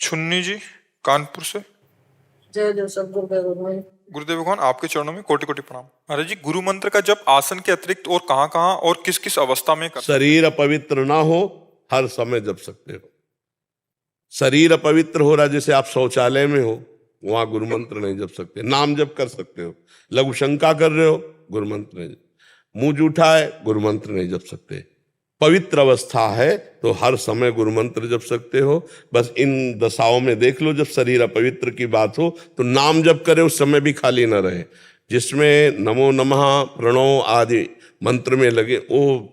छुन्नी जी, कानपुर से। जय जय सब गुरुदेव भगवान। गुरुदेव भगवान, आपके चरणों में कोटि कोटि प्रणाम। महाराज जी, गुरु मंत्र का जप आसन के अतिरिक्त और कहाँ कहाँ और किस किस अवस्था में कर? शरीर अपवित्र ना हो, हर समय जप सकते हो। शरीर अपवित्र हो रहा, जैसे आप शौचालय में हो, वहां गुरु मंत्र नहीं जप सकते। नाम जप कर सकते हो। लघु शंका कर रहे हो, गुरु मंत्र नहीं। मुंह जूठा है, गुरु मंत्र नहीं जप सकते। पवित्र अवस्था है तो हर समय गुरु मंत्र जप सकते हो। बस इन दशाओं में देख लो, जब शरीर अपवित्र की बात हो तो नाम जप करे, उस समय भी खाली न रहे। जिसमें नमो नमः, प्रणव आदि मंत्र में लगे, वो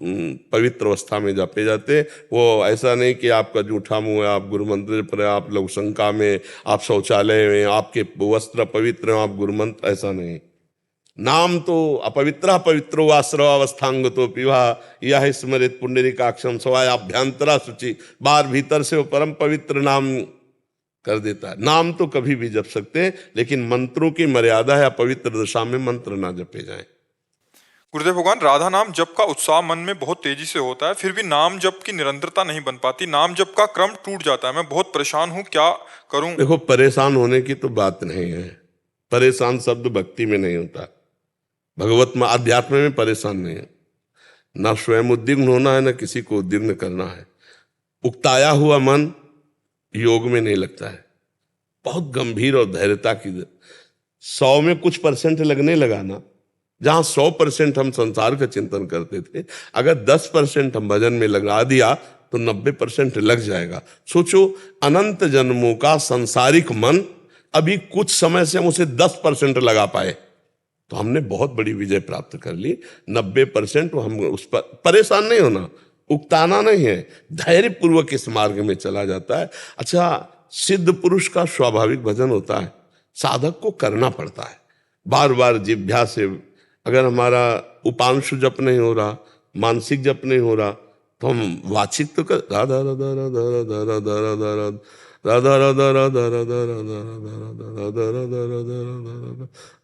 पवित्र अवस्था में जपे जाते। वो ऐसा नहीं कि आपका जूठा मुंह है, आप गुरु मंत्र जप रहे, आप लघु शंका में, आप शौचालय में, आपके वस्त्र पवित्र हैं, आप गुरु मंत्र, ऐसा नहीं। नाम तो अपवित्र पवित्रो वा सर्वावस्थांग तो पिवा यह स्मृत पुंडरीकाक्षम सवाय अभ्यंतरा शुचि। बाहर भीतर से वो परम पवित्र नाम कर देता है। नाम तो कभी भी जप सकते हैं, लेकिन मंत्रों की मर्यादा है, अपवित्र दशा में मंत्र ना जपे जाएं। गुरुदेव भगवान, राधा नाम जप का उत्साह मन में बहुत तेजी से होता है, फिर भी नाम जप की निरंतरता नहीं बन पाती। नाम जप का क्रम टूट जाता है। मैं बहुत परेशान हूँ, क्या करूं? देखो, परेशान होने की तो बात नहीं है। परेशान शब्द भक्ति में नहीं होता, भगवत में, अध्यात्म में परेशान नहीं है। ना स्वयं उद्विग्न होना है, ना किसी को उद्विग्न करना है। उकताया हुआ मन योग में नहीं लगता है। बहुत गंभीर और धैर्यता की 100 में कुछ परसेंट लगने लगा ना, जहां 100% हम संसार का चिंतन करते थे, अगर 10% हम भजन में लगा दिया तो 90% लग जाएगा। सोचो, अनंत जन्मों का संसारिक मन, अभी कुछ समय से हम उसे 10% लगा पाए तो हमने बहुत बड़ी विजय प्राप्त कर ली। 90% हम उस पर परेशान नहीं होना, उकताना नहीं है, धैर्य पूर्वक इस मार्ग में चला जाता है। अच्छा, सिद्ध पुरुष का स्वाभाविक भजन होता है, साधक को करना पड़ता है बार बार जिह्वा से। अगर हमारा उपांशु जप नहीं हो रहा, मानसिक जप नहीं हो रहा, तो हम वाचिक तो कर राधा राधा राधा राधा राधा राधा राधा राधा राधा राधा राधा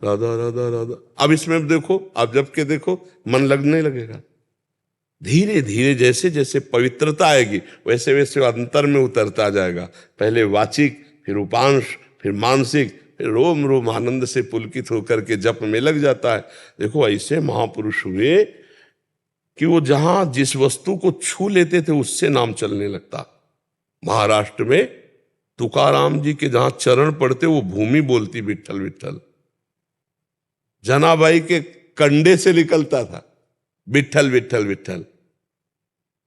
राधा राधा राधा। अब इसमें देखो, आप जप के देखो, मन लगने लगेगा। धीरे धीरे जैसे जैसे पवित्रता आएगी, वैसे वैसे अंतर में उतरता जाएगा। पहले वाचिक, फिर उपांश, फिर मानसिक, फिर रोम रोम आनंद से पुलकित होकर के जप में लग जाता है। देखो, ऐसे महापुरुष हुए कि वो जहां जिस वस्तु को छू लेते थे उससे नाम चलने लगता। महाराष्ट्र में तुकाराम जी के जहां चरण पड़ते, वो भूमि बोलती विठ्ठल विठ्ठल। जनाबाई के कंडे से निकलता था विठ्ठल विठ्ठल विठ्ठल।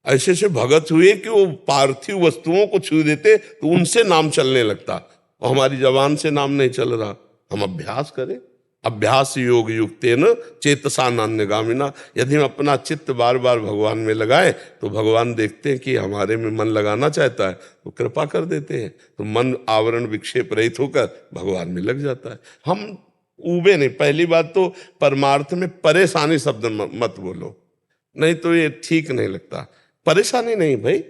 ऐसे से भगत हुए कि वो पार्थिव वस्तुओं को छू देते तो उनसे नाम चलने लगता। और हमारी जबान से नाम नहीं चल रहा, हम अभ्यास करें। अभ्यास योग युक्तेन चेतसा नान्यगामिना। यदि हम अपना चित्त बार बार भगवान में लगाएं तो भगवान देखते हैं कि हमारे में मन लगाना चाहता है, तो कृपा कर देते हैं। तो मन आवरण विक्षेप रहित होकर भगवान में लग जाता है। हम उबे नहीं। पहली बात तो परमार्थ में परेशानी शब्द मत बोलो, नहीं तो ये ठीक नहीं लगता। परेशानी नहीं भाई,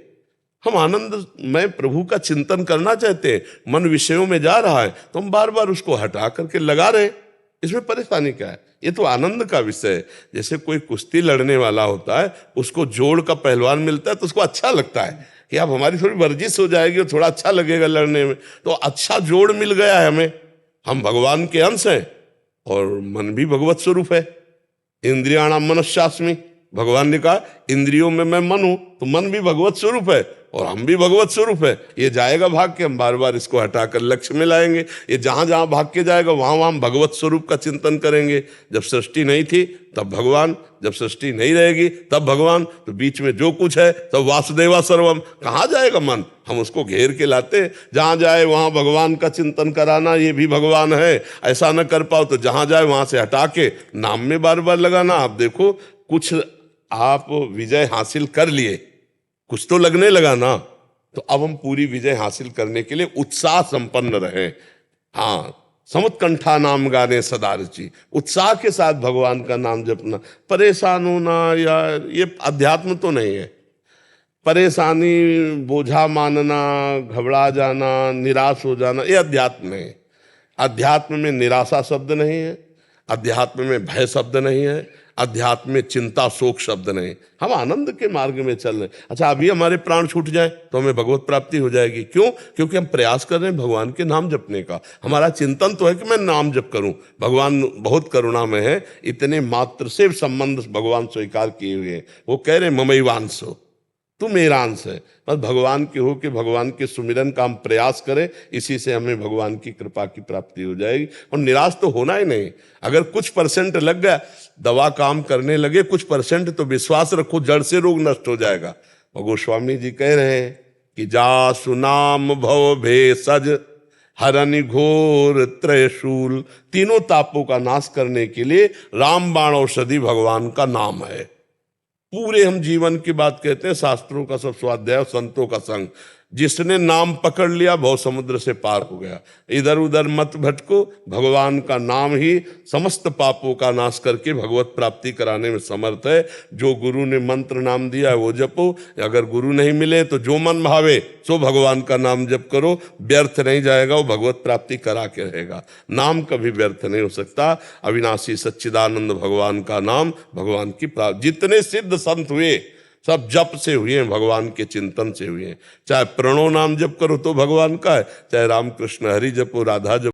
हम आनंद में प्रभु का चिंतन करना चाहते हैं, मन विषयों में जा रहा है तो हम बार बार उसको हटा करके लगा रहे, इसमें परेशानी क्या है? ये तो आनंद का विषय है। जैसे कोई कुश्ती लड़ने वाला होता है, उसको जोड़ का पहलवान मिलता है तो उसको अच्छा लगता है कि अब हमारी थोड़ी वर्जिश हो जाएगी और थोड़ा अच्छा लगेगा लड़ने में। तो अच्छा जोड़ मिल गया है हमें, हम भगवान के अंश हैं और मन भी भगवत स्वरूप है। इंद्रियाणाम मनश्चास्मि, भगवान ने कहा इंद्रियों में मैं मन हूं, तो मन भी भगवत स्वरूप है और हम भी भगवत स्वरूप है। ये जाएगा भाग के, हम बार बार इसको हटाकर लक्ष्य में लाएंगे। ये जहां जहां भाग के जाएगा वहां वहां हम भगवत स्वरूप का चिंतन करेंगे। जब सृष्टि नहीं थी तब भगवान, जब सृष्टि नहीं रहेगी तब भगवान, तो बीच में जो कुछ है तब वासुदेवा सर्वम। कहाँ जाएगा मन? हम उसको घेर के लाते, जहां जाए वहां भगवान का चिंतन कराना, ये भी भगवान है। ऐसा न कर पाओ तो जहां जाए वहां से हटा के नाम में बार बार लगाना। आप देखो, कुछ आप विजय हासिल कर लिए, कुछ तो लगने लगा ना, तो अब हम पूरी विजय हासिल करने के लिए उत्साह संपन्न रहे। हाँ, समुत्कंठा नाम गाने सदा रुचि, उत्साह के साथ भगवान का नाम जपना। परेशान होना यार, ये अध्यात्म तो नहीं है। परेशानी, बोझा मानना, घबरा जाना, निराश हो जाना, ये अध्यात्म नहीं है। अध्यात्म में निराशा शब्द नहीं है, अध्यात्म में भय शब्द नहीं है, अध्यात्म में चिंता शोक शब्द नहीं। हम आनंद के मार्ग में चल रहे। अच्छा, अभी हमारे प्राण छूट जाए तो हमें भगवत प्राप्ति हो जाएगी। क्यों? क्योंकि हम प्रयास कर रहे हैं भगवान के नाम जपने का। हमारा चिंतन तो है कि मैं नाम जप करूं। भगवान बहुत करुणा में है, इतने मात्र से संबंध भगवान स्वीकार किए हुए हैं। वो कह रहे ममैवांश हो, तू मेरा अंश है। बस भगवान के हो कि भगवान के सुमिरन का हम प्रयास करें, इसी से हमें भगवान की कृपा की प्राप्ति हो जाएगी। और निराश तो होना ही नहीं। अगर कुछ परसेंट लग गया, दवा काम करने लगे, कुछ परसेंट तो विश्वास रखो, जड़ से रोग नष्ट हो जाएगा। और गोस्वामी जी कह रहे हैं कि जा सुनाम भव भेषज हरनि घोर त्रयशूल। तीनों तापों का नाश करने के लिए रामबाण औषधि भगवान का नाम है। पूरे हम जीवन की बात कहते हैं, शास्त्रों का सब स्वाध्याय, संतों का संग। जिसने नाम पकड़ लिया भव समुद्र से पार हो गया। इधर उधर मत भटको, भगवान का नाम ही समस्त पापों का नाश करके भगवत प्राप्ति कराने में समर्थ है। जो गुरु ने मंत्र नाम दिया है वो जपो। अगर गुरु नहीं मिले तो जो मन भावे सो भगवान का नाम जप करो, व्यर्थ नहीं जाएगा, वो भगवत प्राप्ति करा के रहेगा। नाम कभी व्यर्थ नहीं हो सकता। अविनाशी सच्चिदानंद भगवान का नाम भगवान की प्राप्ति। जितने सिद्ध संत हुए सब जप से हुए हैं, भगवान के चिंतन से हुए हैं। चाहे प्रणव नाम जप करो तो भगवान का है, चाहे रामकृष्ण हरि जपो, राधा जपो।